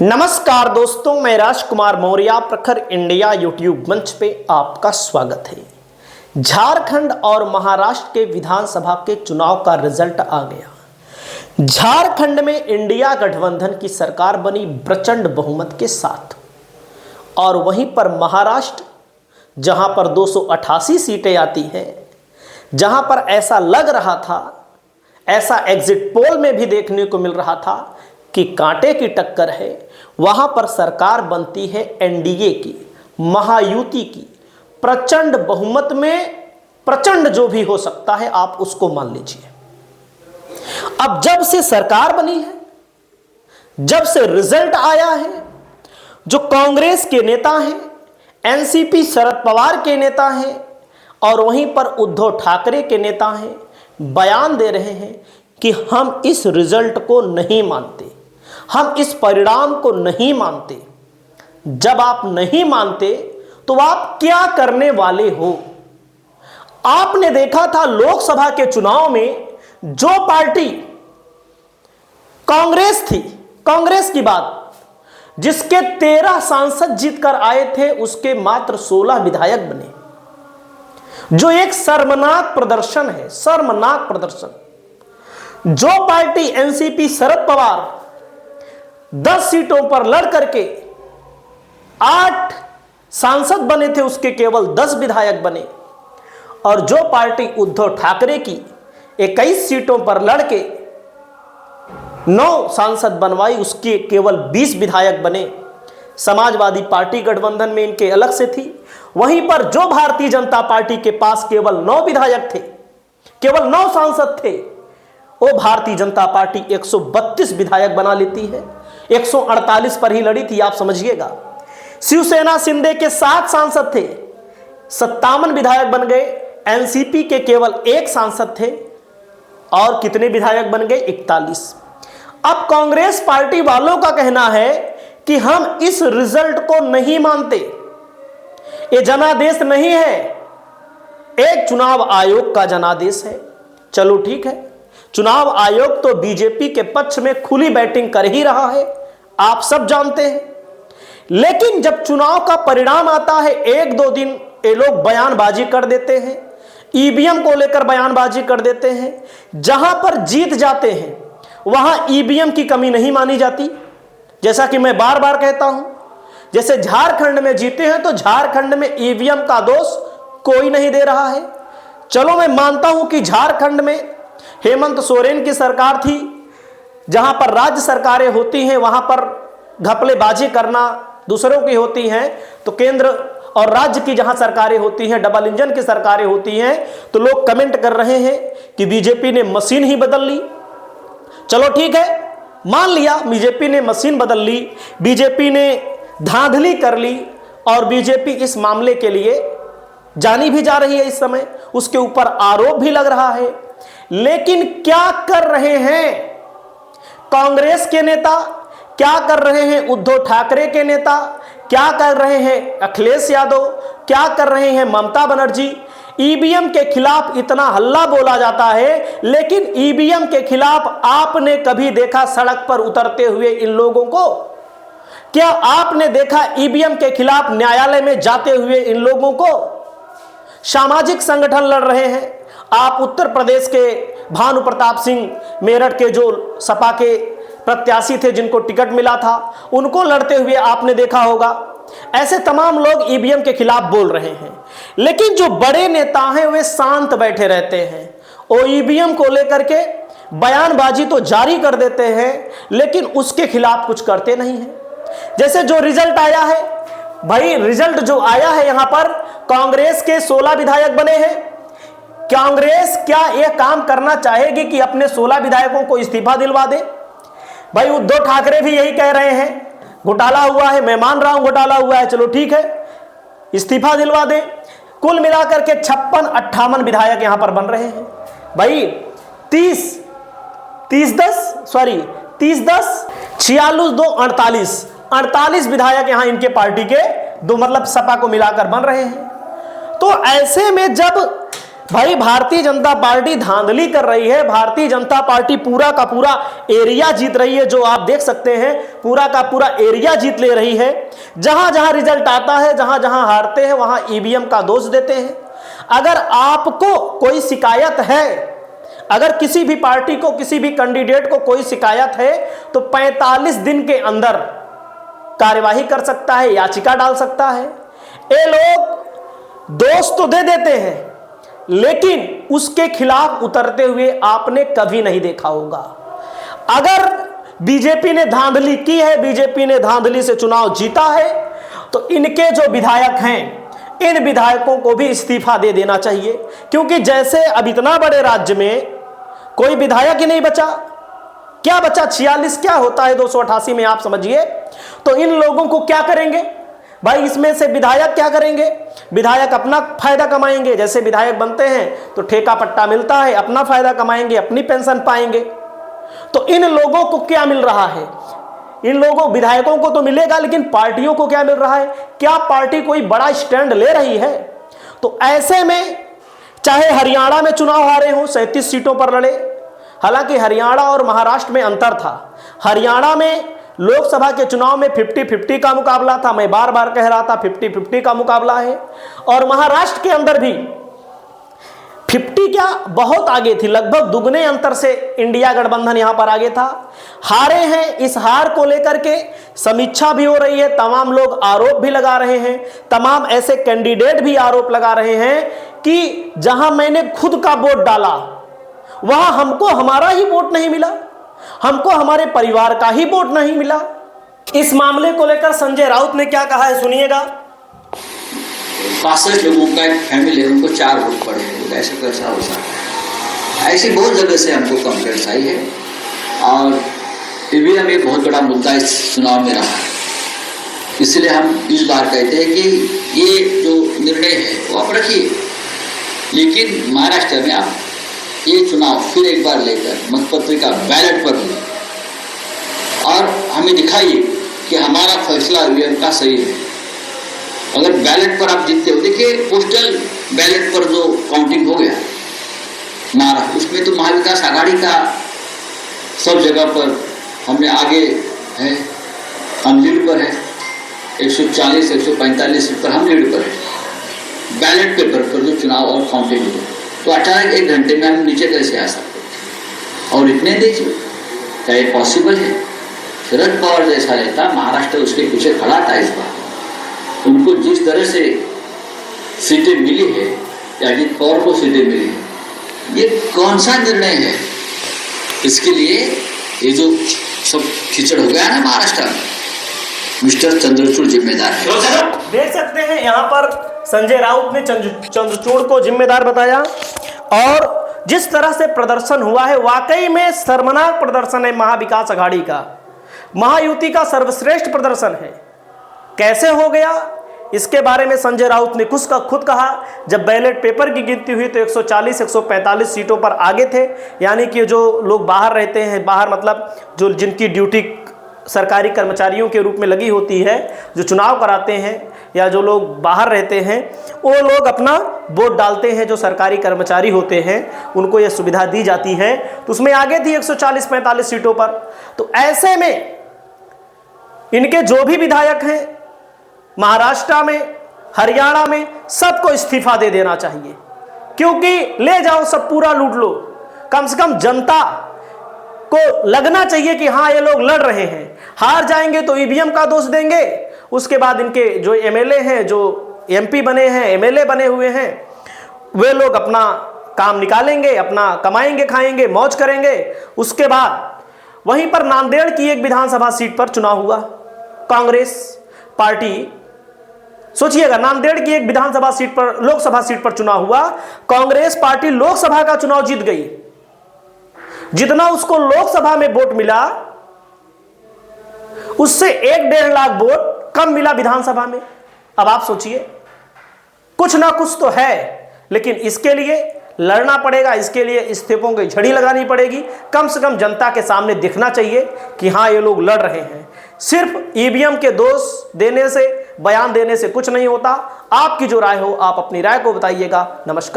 नमस्कार दोस्तों, मैं राजकुमार मौर्य प्रखर इंडिया यूट्यूब मंच पे आपका स्वागत है। झारखंड और महाराष्ट्र के विधानसभा के चुनाव का रिजल्ट आ गया। झारखंड में इंडिया गठबंधन की सरकार बनी प्रचंड बहुमत के साथ, और वहीं पर महाराष्ट्र जहां पर 288 सीटें आती हैं, जहां पर ऐसा लग रहा था, ऐसा एग्जिट पोल में भी देखने को मिल रहा था कि कांटे की टक्कर है, वहां पर सरकार बनती है एनडीए की, महायुति की। प्रचंड बहुमत में प्रचंड जो भी हो सकता है आप उसको मान लीजिए। अब जब से सरकार बनी है, जब से रिजल्ट आया है, जो कांग्रेस के नेता हैं, एनसीपी शरद पवार के नेता हैं और वहीं पर उद्धव ठाकरे के नेता हैं, बयान दे रहे हैं कि हम इस रिजल्ट को नहीं मानते, हम इस परिणाम को नहीं मानते। जब आप नहीं मानते तो आप क्या करने वाले हो? आपने देखा था लोकसभा के चुनाव में जो पार्टी कांग्रेस थी, कांग्रेस की बात, जिसके 13 सांसद जीतकर आए थे, उसके मात्र 16 विधायक बने, जो एक शर्मनाक प्रदर्शन है, शर्मनाक प्रदर्शन। जो पार्टी एनसीपी शरद पवार 10 सीटों पर लड़ करके 8 सांसद बने थे, उसके केवल 10 विधायक बने, और जो पार्टी उद्धव ठाकरे की 21 सीटों पर लड़के 9 सांसद बनवाई, उसके केवल 20 विधायक बने। समाजवादी पार्टी गठबंधन में इनके अलग से थी। वहीं पर जो भारतीय जनता पार्टी के पास केवल 9 विधायक थे, केवल 9 सांसद थे, वो भारतीय जनता पार्टी 132 विधायक बना लेती है। 148 पर ही लड़ी थी, आप समझिएगा। शिवसेना शिंदे के 7 सांसद थे, 57 विधायक बन गए। एनसीपी के केवल 1 सांसद थे, और कितने विधायक बन गए? 41। अब कांग्रेस पार्टी वालों का कहना है कि हम इस रिजल्ट को नहीं मानते, ये जनादेश नहीं है, एक चुनाव आयोग का जनादेश है। चलो ठीक है, चुनाव आयोग तो बीजेपी के पक्ष में खुली बैटिंग कर ही रहा है, आप सब जानते हैं। लेकिन जब चुनाव का परिणाम आता है, 1-2 दिन ये लोग बयानबाजी कर देते हैं, ईवीएम को लेकर बयानबाजी कर देते हैं। जहां पर जीत जाते हैं वहां ईवीएम की कमी नहीं मानी जाती। जैसा कि मैं बार बार कहता हूं, जैसे झारखंड में जीते हैं तो झारखंड में ईवीएम का दोष कोई नहीं दे रहा है। चलो मैं मानता हूं कि झारखंड में हेमंत सोरेन की सरकार थी, जहां पर राज्य सरकारें होती हैं वहां पर घपलेबाजी करना दूसरों की होती हैं, तो केंद्र और राज्य की जहां सरकारें होती हैं, डबल इंजन की सरकारें होती हैं, तो लोग कमेंट कर रहे हैं कि बीजेपी ने मशीन ही बदल ली। चलो ठीक है, मान लिया बीजेपी ने मशीन बदल ली, बीजेपी ने धांधली कर ली, और बीजेपी इस मामले के लिए जानी भी जा रही है इस समय, उसके ऊपर आरोप भी लग रहा है। लेकिन क्या कर रहे हैं कांग्रेस के नेता, क्या कर रहे हैं उद्धव ठाकरे के नेता, क्या कर रहे हैं अखिलेश यादव, क्या कर रहे हैं ममता बनर्जी? ईवीएम के खिलाफ इतना हल्ला बोला जाता है, लेकिन ईवीएम के खिलाफ आपने कभी देखा सड़क पर उतरते हुए इन लोगों को? क्या आपने देखा ईवीएम के खिलाफ न्यायालय में जाते हुए इन लोगों को? सामाजिक संगठन लड़ रहे हैं। आप उत्तर प्रदेश के भानु प्रताप सिंह, मेरठ के जो सपा के प्रत्याशी थे जिनको टिकट मिला था, उनको लड़ते हुए आपने देखा होगा। ऐसे तमाम लोग ईवीएम के खिलाफ बोल रहे हैं, लेकिन जो बड़े नेता हैं वे शांत बैठे रहते हैं। वो ईवीएम को लेकर के बयानबाजी तो जारी कर देते हैं, लेकिन उसके खिलाफ कुछ करते नहीं हैं। जैसे जो रिजल्ट आया है, भाई रिजल्ट जो आया है, यहां पर कांग्रेस के 16 विधायक बने हैं। कांग्रेस क्या यह काम करना चाहेगी कि अपने 16 विधायकों को इस्तीफा दिलवा दे? भाई उद्धव ठाकरे भी यही कह रहे हैं, घोटाला हुआ है, मैं मान रहा हूं घोटाला हुआ है, चलो ठीक है इस्तीफा दिलवा दे। कुल मिलाकर के 56-58 विधायक यहां पर बन रहे हैं। भाई 30-10 46 2 48 विधायक यहां इनके पार्टी के दो, मतलब सपा को मिलाकर बन रहे हैं। तो ऐसे में जब भाई भारतीय जनता पार्टी धांधली कर रही है। भारतीय जनता पार्टी पूरा का पूरा एरिया जीत रही है, जो आप देख सकते हैं पूरा का पूरा एरिया जीत ले रही है। जहां जहां रिजल्ट आता है, जहां जहां हारते हैं, वहां ईवीएम का दोष देते हैं। अगर आपको कोई शिकायत है, अगर किसी भी पार्टी को, किसी भी कैंडिडेट को कोई शिकायत है, तो 45 दिन के अंदर कार्यवाही कर सकता है, याचिका डाल सकता है। ये लोग दोष तो दे देते हैं, लेकिन उसके खिलाफ उतरते हुए आपने कभी नहीं देखा होगा। अगर बीजेपी ने धांधली की है, बीजेपी ने धांधली से चुनाव जीता है, तो इनके जो विधायक हैं, इन विधायकों को भी इस्तीफा दे देना चाहिए। क्योंकि जैसे अब इतना बड़े राज्य में कोई विधायक ही नहीं बचा, क्या बचा? 46 क्या होता है 288 में, आप समझिए। तो इन लोगों को क्या करेंगे भाई? इसमें से विधायक क्या करेंगे? विधायक अपना फायदा कमाएंगे। जैसे विधायक बनते हैं तो ठेका पट्टा मिलता है, अपना फायदा कमाएंगे, अपनी पेंशन पाएंगे। तो इन लोगों को क्या मिल रहा है? इन लोगों विधायकों को तो मिलेगा, लेकिन पार्टियों को क्या मिल रहा है? क्या पार्टी कोई बड़ा स्टैंड ले रही है? तो ऐसे में चाहे हरियाणा में चुनाव हारे हो, 37 सीटों पर लड़े। हालांकि हरियाणा और महाराष्ट्र में अंतर था। हरियाणा में लोकसभा के चुनाव में 50-50 का मुकाबला था। मैं बार बार कह रहा था 50-50 का मुकाबला है। और महाराष्ट्र के अंदर भी 50 क्या, बहुत आगे थी, लगभग दुगने अंतर से इंडिया गठबंधन यहां पर आगे था। हारे हैं। इस हार को लेकर के समीक्षा भी हो रही है, तमाम लोग आरोप भी लगा रहे हैं, तमाम ऐसे कैंडिडेट भी आरोप लगा रहे हैं कि जहां मैंने खुद का वोट डाला, वहां हमको हमारा ही वोट नहीं मिला, हमको हमारे परिवार का ही वोट नहीं मिला। इस मामले को लेकर संजय राउत ने क्या कहा है, सुनिएगा। 65 लोगों का एक फैमिली है, उनको 4 वोट पड़े हैं, ऐसे कैसा हो सकता है? ऐसी बहुत जगह से हमको कंप्लेंट्स आई है। और ईवीएम एक बहुत बड़ा मुद्दा इस चुनाव में रहा है। इसलिए हम इस बार कहते हैं कि ये जो निर्णय है वो आप रखिए, लेकिन महाराष्ट्र में आप ये चुनाव फिर एक बार लेकर मतपत्रिका बैलेट पर ले और हमें दिखाइए कि हमारा फैसला ईवीएम का सही है। अगर बैलेट पर आप जीतते हो, देखिए पोस्टल बैलेट पर जो काउंटिंग हो गया महाराष्ट्र, उसमें तो महाविकास आघाड़ी का सब जगह पर हमने आगे है, हम लीड पर है। 140-145 सीट पर हम लीड पर है। बैलेट पेपर पर जो चुनाव और काउंटिंग हुआ, तो अचानक 1 घंटे में हम नीचे कैसे आ सकते? और इतने देखिए, क्या ये पॉसिबल है? शरद पवार जैसा नेता महाराष्ट्र उसके पीछे खड़ा था इस बार। उनको जिस तरह से सीटें मिली है, या अजित पवार को सीटें मिली है, ये कौन सा निर्णय है? इसके लिए ये जो सब खिचड़ हो गया ना महाराष्ट्र में, मिस्टर चंद्रचूड़ जिम्मेदार है। देख सकते हैं यहाँ पर संजय राउत ने चंद्रचूड़ को जिम्मेदार बताया। और जिस तरह से प्रदर्शन हुआ है, वाकई में शर्मनाक प्रदर्शन है महाविकास आघाड़ी का, महायुति का सर्वश्रेष्ठ प्रदर्शन है। कैसे हो गया, इसके बारे में संजय राउत ने खुद कहा। जब बैलेट पेपर की गिनती हुई तो 140-145 सीटों पर आगे थे। यानी कि जो लोग बाहर रहते हैं, बाहर मतलब जो जिनकी ड्यूटी सरकारी कर्मचारियों के रूप में लगी होती है, जो चुनाव कराते हैं, या जो लोग बाहर रहते हैं, वो लोग अपना वोट डालते हैं। जो सरकारी कर्मचारी होते हैं उनको ये सुविधा दी जाती है। तो उसमें आगे थी 140-45 सीटों पर। तो ऐसे में इनके जो भी विधायक हैं महाराष्ट्र में, हरियाणा में, सबको इस्तीफा दे देना चाहिए। क्योंकि ले जाओ सब पूरा लूट लो, कम से कम जनता को लगना चाहिए कि हाँ ये लोग लड़ रहे हैं। हार जाएंगे तो ईवीएम का दोष देंगे, उसके बाद इनके जो एमएलए हैं, जो एमपी बने हैं, एमएलए बने हुए हैं, वे लोग अपना काम निकालेंगे, अपना कमाएंगे, खाएंगे, मौज करेंगे। उसके बाद वहीं पर नांदेड़ की एक विधानसभा सीट पर चुनाव हुआ। कांग्रेस पार्टी, सोचिएगा, नांदेड़ की एक विधानसभा सीट पर, लोकसभा सीट पर चुनाव हुआ। कांग्रेस पार्टी लोकसभा का चुनाव जीत गई। जितना उसको लोकसभा में वोट मिला, उससे 1-1.5 लाख वोट कम मिला विधानसभा में। अब आप सोचिए, कुछ ना कुछ तो है, लेकिन इसके लिए लड़ना पड़ेगा, इसके लिए इस्तीफों की झड़ी लगानी पड़ेगी। कम से कम जनता के सामने दिखना चाहिए कि हाँ ये लोग लड़ रहे हैं। सिर्फ ईवीएम के दोष देने से, बयान देने से कुछ नहीं होता। आपकी जो राय हो, आप अपनी राय को बताइएगा। नमस्कार।